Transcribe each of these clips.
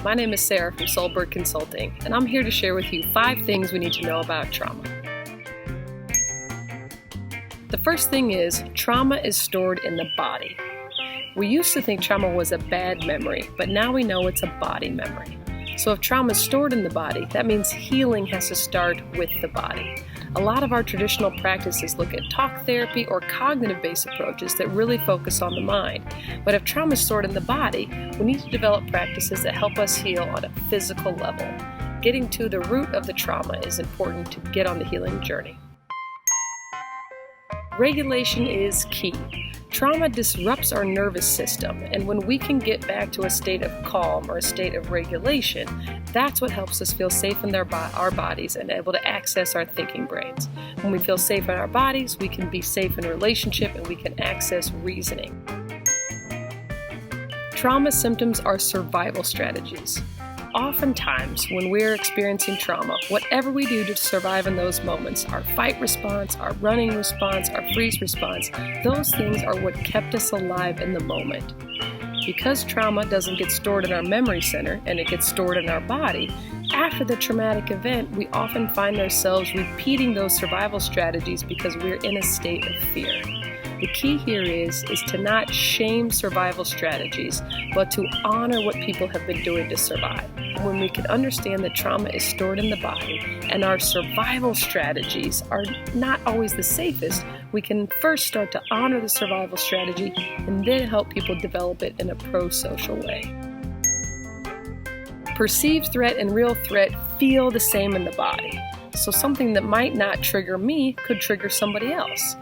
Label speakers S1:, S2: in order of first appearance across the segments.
S1: my name is Sarah from Soulbird Consulting, and I'm here to share with you 5 things we need to know about trauma. The first thing is, trauma is stored in the body. We used to think trauma was a bad memory, but now we know it's a body memory. So if trauma is stored in the body, that means healing has to start with the body. A lot of our traditional practices look at talk therapy or cognitive-based approaches that really focus on the mind. But if trauma is stored in the body, we need to develop practices that help us heal on a physical level. Getting to the root of the trauma is important to get on the healing journey. Regulation is key. Trauma disrupts our nervous system, and when we can get back to a state of calm or a state of regulation, that's what helps us feel safe in our bodies and able to access our thinking brains. When we feel safe in our bodies, we can be safe in relationship and we can access reasoning. Trauma symptoms are survival strategies. Oftentimes, when we're experiencing trauma, whatever we do to survive in those moments, our fight response, our running response, our freeze response, those things are what kept us alive in the moment. Because trauma doesn't get stored in our memory center and it gets stored in our body, after the traumatic event, we often find ourselves repeating those survival strategies because we're in a state of fear. The key here is to not shame survival strategies, but to honor what people have been doing to survive. When we can understand that trauma is stored in the body and our survival strategies are not always the safest, we can first start to honor the survival strategy and then help people develop it in a pro-social way. Perceived threat and real threat feel the same in the body, so something that might not trigger me could trigger somebody else.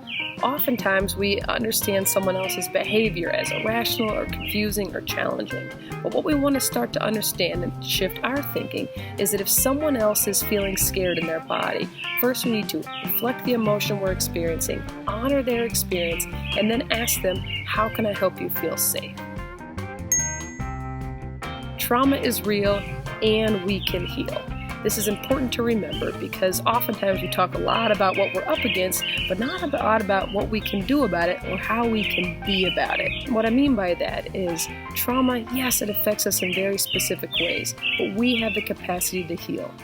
S1: Oftentimes, we understand someone else's behavior as irrational or confusing or challenging. But what we want to start to understand and shift our thinking is that if someone else is feeling scared in their body, first we need to reflect the emotion we're experiencing, honor their experience, and then ask them, how can I help you feel safe? Trauma is real and we can heal. This is important to remember because oftentimes we talk a lot about what we're up against, but not a lot about what we can do about it or how we can be about it. And what I mean by that is trauma, yes, it affects us in very specific ways, but we have the capacity to heal.